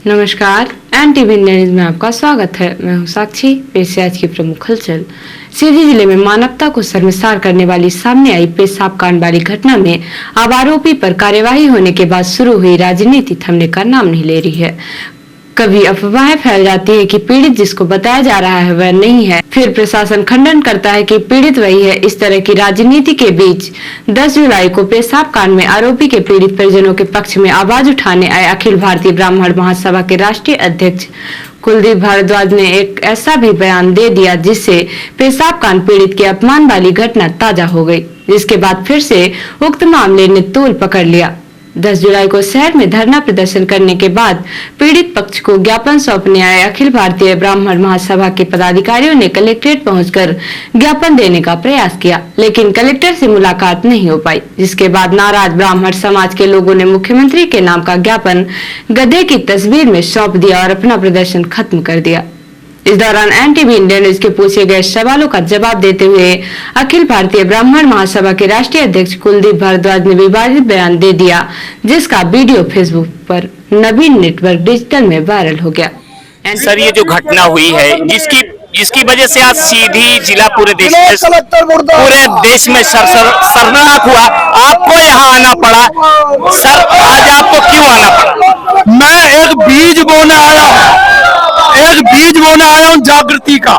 नमस्कार, NTV news में आपका स्वागत है। मैं हूं साक्षी। पेश है आज की प्रमुख हलचल। सीधी जिले में मानवता को शर्मसार करने वाली सामने आई पेशाब कांड वाली घटना में अब आरोपी पर कार्यवाही होने के बाद शुरू हुई राजनीति थमने का नाम नहीं ले रही है। कभी अफवाहें फैल जाती है कि पीड़ित जिसको बताया जा रहा है वह नहीं है, फिर प्रशासन खंडन करता है कि पीड़ित वही है। इस तरह की राजनीति के बीच 10 जुलाई को पेशाब कांड में आरोपी के पीड़ित परिजनों के पक्ष में आवाज उठाने आए अखिल भारतीय ब्राह्मण महासभा के राष्ट्रीय अध्यक्ष कुलदीप भारद्वाज ने एक ऐसा भी बयान दे दिया जिससे पेशाब कांड पीड़ित की अपमान वाली घटना ताजा हो गई, जिसके बाद फिर से उक्त मामले ने तूल पकड़ लिया। 10 जुलाई को शहर में धरना प्रदर्शन करने के बाद पीड़ित पक्ष को ज्ञापन सौंपने आए अखिल भारतीय ब्राह्मण महासभा के पदाधिकारियों ने कलेक्ट्रेट पहुंचकर ज्ञापन देने का प्रयास किया, लेकिन कलेक्टर से मुलाकात नहीं हो पाई, जिसके बाद नाराज ब्राह्मण समाज के लोगों ने मुख्यमंत्री के नाम का ज्ञापन गधे की तस्वीर में सौंप दिया और अपना प्रदर्शन खत्म कर दिया। इस दौरान एनटीवी इंडिया न्यूज के पूछे गए सवालों का जवाब देते हुए अखिल भारतीय ब्राह्मण महासभा के राष्ट्रीय अध्यक्ष कुलदीप भारद्वाज ने विवादित बयान दे दिया, जिसका वीडियो फेसबुक पर नवीन नेटवर्क डिजिटल में वायरल हो गया। सर, ये जो घटना हुई है जिसकी वजह से आज सीधी जिला पूरे देश में शर्मनाक हुआ, आपको यहाँ आना पड़ा। सर, आज आपको क्यों आना पड़ा? मैं एक बीज बोने आया हूँ जागृति का।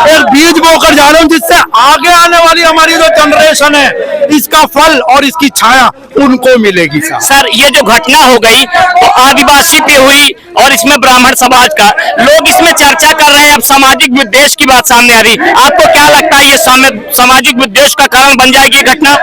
एक बीज बोकर जा रहा हूँ जिससे आगे आने वाली हमारी जो जनरेशन है इसका फल और इसकी छाया उनको मिलेगी। सर, ये जो घटना हो गई तो आदिवासी पे हुई और इसमें ब्राह्मण समाज का लोग इसमें चर्चा कर रहे हैं। अब सामाजिक विद्वेष की बात सामने आ रही, आपको क्या लगता है ये सामाजिक विद्वेष का कारण बन जाएगी घटना?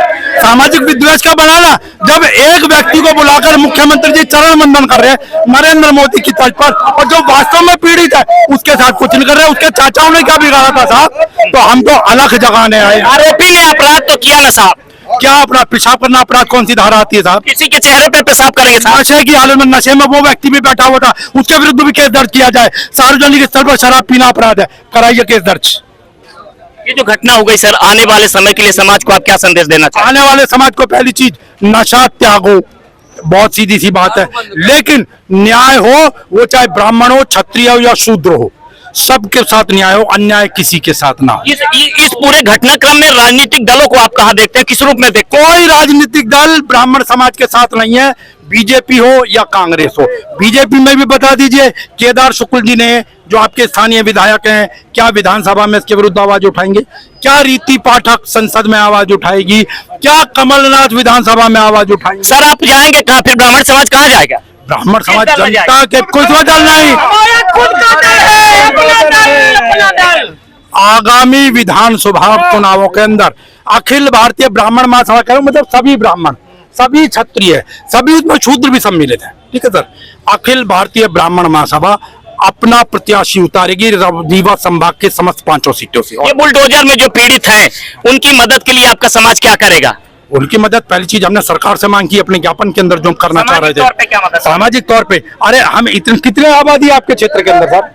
सामाजिक विद्वेष का बनाना, जब एक व्यक्ति को बुलाकर मुख्यमंत्री जी चरण वंदन कर रहे हैं नरेंद्र मोदी की तर्ज पर, और जो वास्तव में पीड़ित है उसके साथ कुछ नहीं कर रहे। उसके चाचाओं ने क्या बिगाड़ा था साहब? तो हम तो अलग जगाने आए। आरोपी ने अपराध तो किया ना साहब? क्या अपराध? पेशाब करना अपराध? कौन सी धारा आती है साहब? किसी के चेहरे पे पेशाब करेंगे साहब? नशे की हालत में, नशे में वो व्यक्ति भी बैठा हुआ था, उसके विरुद्ध भी केस दर्ज किया जाए। सार्वजनिक स्तर पर शराब पीना अपराध है, कराइए केस दर्ज। ये जो घटना हो गई सर, आने वाले समय के लिए समाज को आप क्या संदेश देना चाहते हैं? आने वाले समाज को पहली चीज, नशा त्यागो। बहुत सीधी सी बात है, लेकिन न्याय हो, वो चाहे ब्राह्मण हो, क्षत्रिय हो या शूद्र हो, सबके साथ न्याय हो, अन्याय किसी के साथ ना। इस पूरे घटनाक्रम में राजनीतिक दलों को आप कहाँ देखते हैं, किस रूप में देखते हैं? कोई राजनीतिक दल ब्राह्मण समाज के साथ नहीं है, बीजेपी हो या कांग्रेस हो। बीजेपी में भी बता दीजिए, केदार शुक्ल जी ने, जो आपके स्थानीय विधायक हैं, क्या विधानसभा में इसके विरुद्ध आवाज उठाएंगे? क्या रीति पाठक संसद में आवाज उठाएगी? क्या कमलनाथ विधानसभा में आवाज उठाएंगे? सर, आप जाएंगे कहाँ? फिर ब्राह्मण समाज कहाँ जाएगा? ब्राह्मण समाज जनता के कुछ दल नहीं, आगामी विधानसभा चुनावों के अंदर अखिल भारतीय ब्राह्मण महासभा कह रहा हूं, मतलब सभी ब्राह्मण, सभी क्षत्रिय, सभी, उसमें शूद्र भी सम्मिलित है। ठीक है सर, अखिल भारतीय ब्राह्मण महासभा अपना प्रत्याशी उतारेगी रीवा संभाग के समस्त 5 सीटों से। ये बुलडोजर में जो पीड़ित हैं, उनकी मदद के लिए आपका समाज क्या करेगा? उनकी मदद, पहली चीज हमने सरकार से मांग की अपने ज्ञापन के अंदर जो करना चाह रहे थे। सामाजिक तौर पे, अरे हम कितने आबादी है आपके क्षेत्र के अंदर साहब?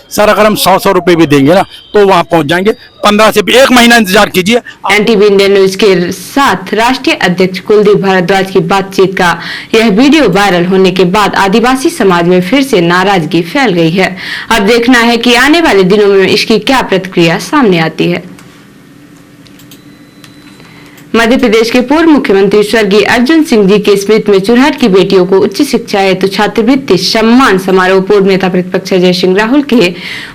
सर, अगर हम 100 रुपए भी देंगे ना तो वहां पहुंच जाएंगे। 15 से 1 महीना इंतजार कीजिए। एनटीवी इंडिया न्यूज के साथ राष्ट्रीय अध्यक्ष कुलदीप भारद्वाज की बातचीत का यह वीडियो वायरल होने के बाद आदिवासी समाज में फिर से नाराजगी फैल गई है। अब देखना है कि आने वाले दिनों में इसकी क्या प्रतिक्रिया सामने आती है। मध्य प्रदेश के पूर्व मुख्यमंत्री स्वर्गीय अर्जुन सिंह जी के स्मृति में चुरहट की बेटियों को उच्च शिक्षा हेतु छात्रवृत्ति सम्मान समारोह पूर्व नेता प्रतिपक्ष अजय सिंह राहुल के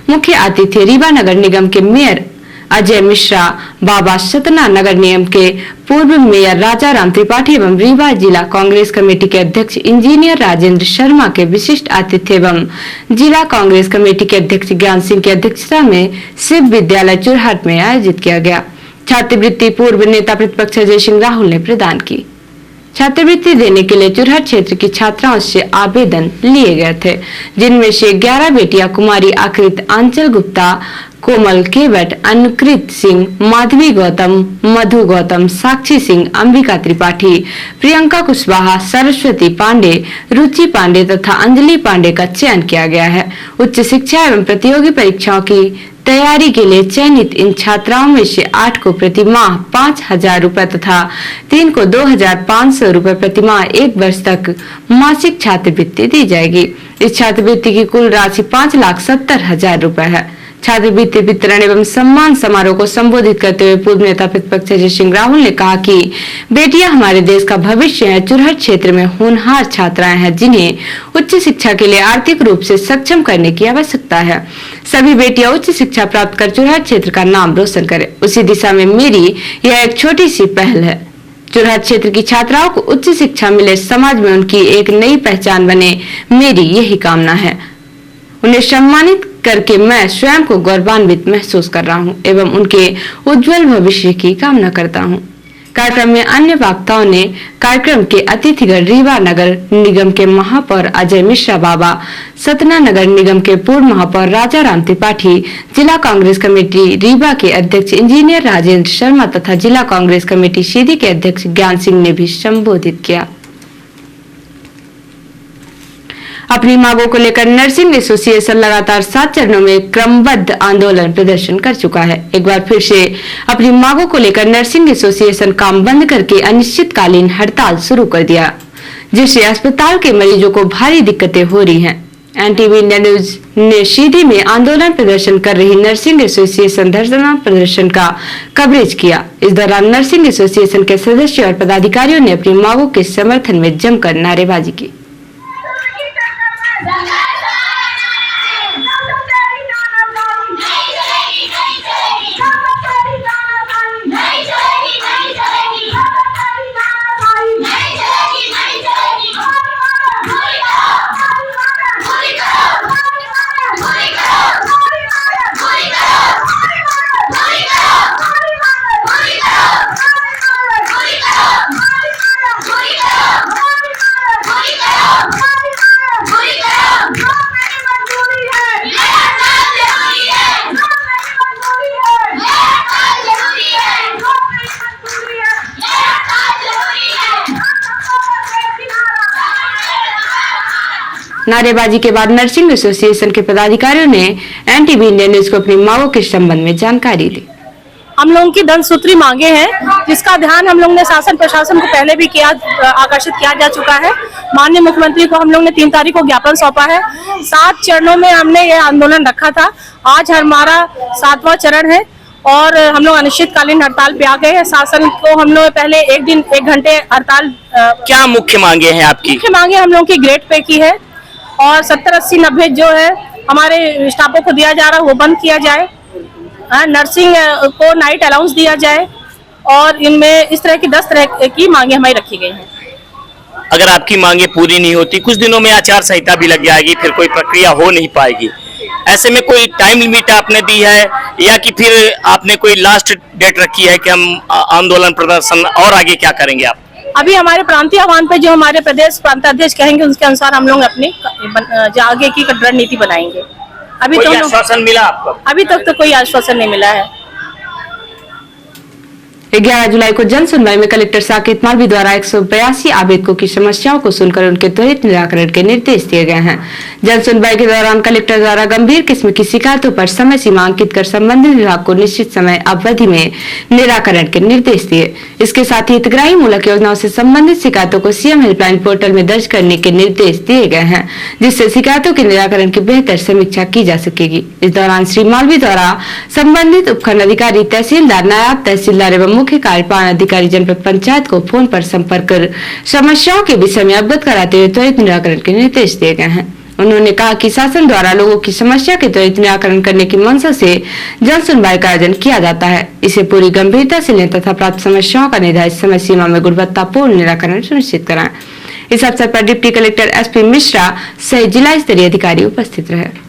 मुख्य आतिथ्य रीवा नगर निगम के मेयर अजय मिश्रा, बाबा सतना नगर निगम के पूर्व मेयर राजा राम त्रिपाठी एवं रीवा जिला कांग्रेस कमेटी के अध्यक्ष इंजीनियर राजेंद्र शर्मा के विशिष्ट आतिथ्य एवं जिला कांग्रेस कमेटी के अध्यक्ष ज्ञान सिंह की अध्यक्षता में शिव विद्यालय चुरहट में आयोजित किया गया। छात्रवृत्ति पूर्व नेता प्रतिपक्ष अजय सिंह राहुल ने प्रदान की। छात्रवृत्ति देने के लिए चुरहट क्षेत्र की छात्राओं से आवेदन लिए गए थे, जिनमें से 11 बेटियां कुमारी आकृत, आंचल गुप्ता, कोमल केवट, अनुकृत सिंह, माधवी गौतम, मधु गौतम, साक्षी सिंह, अंबिका त्रिपाठी, प्रियंका कुशवाहा, सरस्वती पांडे, रुचि पांडे तथा अंजलि पांडे का चयन किया गया है। उच्च शिक्षा एवं प्रतियोगी परीक्षाओं की तैयारी के लिए चयनित इन छात्राओं में से 8 को प्रति माह 5,000 रुपए तथा 3 को 2,500 रुपए प्रति माह 1 वर्ष तक मासिक छात्रवृत्ति दी जाएगी। इस छात्रवृत्ति की कुल राशि 5,70,000 रुपए है। छात्रवृत्ति वितरण एवं सम्मान समारोह को संबोधित करते हुए पूर्व नेता प्रतिपक्ष अजय सिंह राहुल ने कहा कि बेटियां हमारे देश का भविष्य है। चुरहट क्षेत्र में होनहार छात्राएं हैं जिन्हें उच्च शिक्षा के लिए आर्थिक रूप से सक्षम करने की आवश्यकता है। सभी बेटियां उच्च शिक्षा प्राप्त कर चुरहट क्षेत्र का नाम रोशन करें। उसी दिशा में मेरी यह एक छोटी सी पहल है। चुरहट क्षेत्र की छात्राओं को उच्च शिक्षा मिले, समाज में उनकी एक नई पहचान बने, मेरी यही कामना है। उन्हें सम्मानित करके मैं स्वयं को गौरवान्वित महसूस कर रहा हूं एवं उनके उज्जवल भविष्य की कामना करता हूं। कार्यक्रम में अन्य वक्ताओं ने कार्यक्रम के अतिथिगण रीवा नगर निगम के महापौर अजय मिश्रा बाबा, सतना नगर निगम के पूर्व महापौर राजा राम त्रिपाठी, जिला कांग्रेस कमेटी रीवा के अध्यक्ष इंजीनियर राजेंद्र शर्मा तथा जिला कांग्रेस कमेटी सीधी के अध्यक्ष ज्ञान सिंह ने भी संबोधित किया। अपनी मांगों को लेकर नर्सिंग एसोसिएशन लगातार 7 चरणों में क्रमबद्ध आंदोलन प्रदर्शन कर चुका है। एक बार फिर से अपनी मांगों को लेकर नर्सिंग एसोसिएशन काम बंद करके अनिश्चितकालीन हड़ताल शुरू कर दिया, जिससे अस्पताल के मरीजों को भारी दिक्कतें हो रही हैं। एनटीवी इंडिया न्यूज ने सीधी में आंदोलन प्रदर्शन कर रही नर्सिंग एसोसिएशन धरना प्रदर्शन का कवरेज किया। इस दौरान नर्सिंग एसोसिएशन के सदस्य और पदाधिकारियों ने अपनी मांगों के समर्थन में जमकर नारेबाजी की। नारेबाजी के बाद नर्सिंग एसोसिएशन के पदाधिकारियों ने एनटीवी इंडिया न्यूज को अपनी मांगों के संबंध में जानकारी दी। हम लोगों की धनसूत्री मांगे हैं, जिसका ध्यान हम लोग ने शासन प्रशासन को पहले भी आकर्षित किया जा चुका है। माननीय मुख्यमंत्री को हम लोग ने 3 तारीख को ज्ञापन सौंपा है। 7 चरणों में हमने ये आंदोलन रखा था। आज हमारा 7वां चरण है और हम लोग अनिश्चितकालीन हड़ताल पे आ गए हैं। शासन को हम लोग पहले 1 घंटे हड़ताल। क्या मुख्य मांगे हैं आपकी? मुख्य मांगे हम लोगों की ग्रेड पे की है और 70, 80, 90 जो है हमारे स्टाफों को दिया जा रहा है वो बंद किया जाए। नर्सिंग को नाइट अलाउंस दिया जाए और इनमें इस तरह की 10 तरह की मांगे हमारी रखी गई हैं। अगर आपकी मांगे पूरी नहीं होती, कुछ दिनों में आचार संहिता भी लग जाएगी, फिर कोई प्रक्रिया हो नहीं पाएगी। ऐसे में कोई टाइम लिमिट आपने दी है या कि फिर आपने कोई लास्ट डेट रखी है कि हम आंदोलन प्रदर्शन और आगे क्या करेंगे आप? अभी हमारे प्रांतीय आह्वान पे जो हमारे प्रदेश प्रांताध्यक्ष कहेंगे उसके अनुसार हम लोग अपनी आगे की रणनीति बनाएंगे। अभी कोई आश्वासन मिला आपको? अभी तक तो कोई आश्वासन नहीं मिला है। 11 जुलाई को जन सुनवाई में कलेक्टर साकेत मालवी द्वारा 182 आवेदकों की समस्याओं को सुनकर उनके त्वरित निराकरण के निर्देश दिए गए हैं। जन सुनवाई के दौरान कलेक्टर द्वारा गंभीर किस्म की शिकायतों पर समय सीमा अंकित कर संबंधित विभाग को निश्चित समय अवधि में निराकरण के निर्देश दिए। इसके साथ ही हितग्राही मूलक योजनाओं से संबंधित शिकायतों को सीएम हेल्पलाइन पोर्टल में दर्ज करने के निर्देश दिए गए हैं, जिससे शिकायतों के निराकरण की बेहतर समीक्षा की जा सकेगी। इस दौरान श्री मालवी द्वारा संबंधित उपखंड अधिकारी, तहसीलदार, नायब तहसीलदार एवं मुख्य कार्यपालन अधिकारी जनपद पंचायत को फोन पर संपर्क कर समस्याओं के विषय में अवगत कराते हुए त्वरित निराकरण के निर्देश दिए गए हैं। उन्होंने कहा कि शासन द्वारा लोगों की समस्या के त्वरित निराकरण करने की मंशा से जन सुनवाई का आयोजन किया जाता है। इसे पूरी गंभीरता से लें तथा प्राप्त समस्याओं का निर्धारित समय सीमा में गुणवत्तापूर्ण निराकरण सुनिश्चित कराएं। इस अवसर पर डिप्टी कलेक्टर एसपी मिश्रा सहित जिला स्तरीय अधिकारी उपस्थित रहे।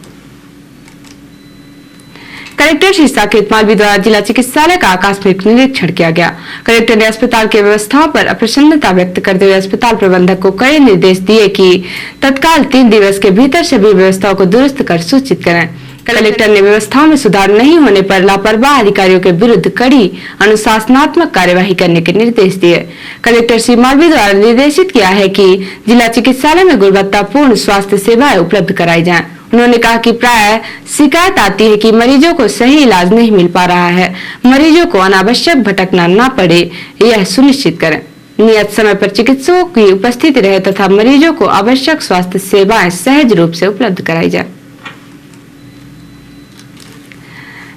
कलेक्टर श्री साकेत मालवी द्वारा जिला चिकित्सालय का आकस्मिक निरीक्षण किया गया। कलेक्टर ने अस्पताल की व्यवस्थाओं पर अप्रसन्नता व्यक्त करते हुए अस्पताल प्रबंधक को कड़े निर्देश दिए कि तत्काल 3 दिवस के भीतर सभी व्यवस्थाओं को दुरुस्त कर सूचित करें। कलेक्टर ने व्यवस्थाओं में सुधार नहीं होने पर लापरवाह अधिकारियों के विरुद्ध कड़ी अनुशासनात्मक कार्यवाही करने के निर्देश दिए। कलेक्टर श्री मालवी द्वारा निर्देशित किया है कि जिला चिकित्सालय में गुणवत्तापूर्ण स्वास्थ्य सेवाएं उपलब्ध कराई जाएं। उन्होंने कहा कि प्राय शिकायत आती है कि मरीजों को सही इलाज नहीं मिल पा रहा है। मरीजों को अनावश्यक भटकना न पड़े, यह सुनिश्चित करें। नियत समय पर चिकित्सकों की उपस्थिति रहे तथा मरीजों को आवश्यक स्वास्थ्य सेवाएं सहज रूप से उपलब्ध कराई जाए।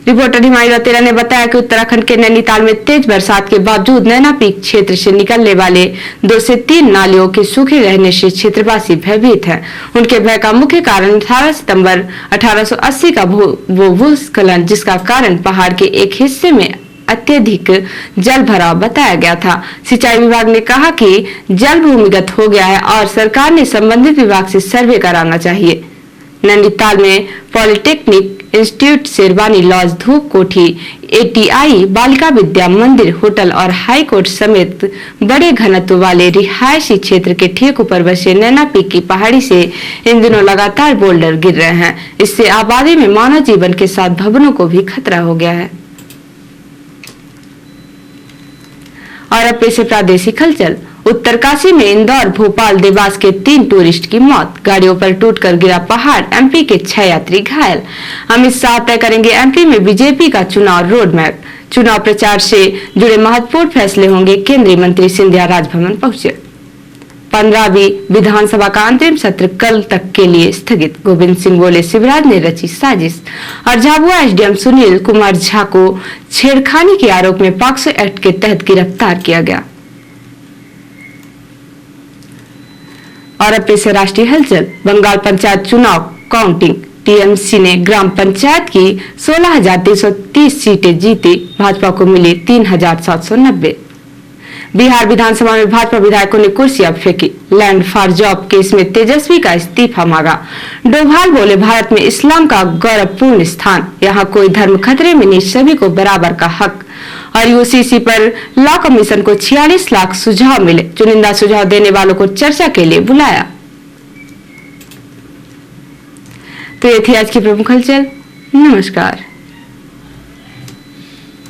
रिपोर्टर हिमायत तेरा ने बताया कि उत्तराखंड के नैनीताल में तेज बरसात के बावजूद नैना पीक क्षेत्र से निकलने वाले 2 से 3 नालियों के सूखे रहने से क्षेत्रवासी भयभीत हैं। उनके भय का मुख्य कारण 18 सितंबर 1880 का भूस्खलन, जिसका कारण पहाड़ के एक हिस्से में अत्यधिक जल भराव बताया गया था। सिंचाई विभाग ने कहा कि जल भूमिगत हो गया है और सरकार ने संबंधित विभाग से सर्वे कराना चाहिए। नैनीताल में पॉलिटेक्निक इंस्टीट्यूट, शेरवानी लॉज, धूप कोठी, ATI, बालिका विद्या मंदिर, होटल और हाई कोर्ट समेत बड़े घनत्व वाले रिहायशी क्षेत्र के ठेकों पर बसे नैना पीक की पहाड़ी से इन दिनों लगातार बोल्डर गिर रहे हैं। इससे आबादी में मानव जीवन के साथ भवनों को भी खतरा हो गया है। और अब पेश है प्रादेशिक हलचल। उत्तरकाशी में इंदौर, भोपाल, देवास के 3 टूरिस्ट की मौत। गाड़ियों पर टूटकर गिरा पहाड़, MP के 6 यात्री घायल। अमित शाह तय करेंगे MP में बीजेपी का चुनाव रोड मैप। चुनाव प्रचार से जुड़े महत्वपूर्ण फैसले होंगे। केंद्रीय मंत्री सिंधिया राजभवन पहुंचे। 15वीं विधानसभा का अंतिम सत्र कल तक के लिए स्थगित। गोविंद सिंह बोले, शिवराज ने रची साजिश। और झाबुआ SDM सुनील कुमार झा को छेड़खानी के आरोप में पॉक्सो एक्ट के तहत गिरफ्तार किया गया। और अब पेश है राष्ट्रीय हलचल। बंगाल पंचायत चुनाव काउंटिंग। TMC ने ग्राम पंचायत की 16,330 सीटें जीती। भाजपा को मिली 3,790। बिहार विधानसभा में भाजपा विधायकों ने कुर्सियां फेंकी। लैंड फॉर जॉब केस में तेजस्वी का इस्तीफा मांगा। डोभाल बोले, भारत में इस्लाम का गौरवपूर्ण स्थान, यहाँ कोई धर्म खतरे में नहीं, सभी को बराबर का हक। और UCC पर लॉ कमीशन को 46 लाख सुझाव मिले। चुनिंदा सुझाव देने वालों को चर्चा के लिए बुलाया। तो ये थी आज की प्रमुख हलचल। नमस्कार।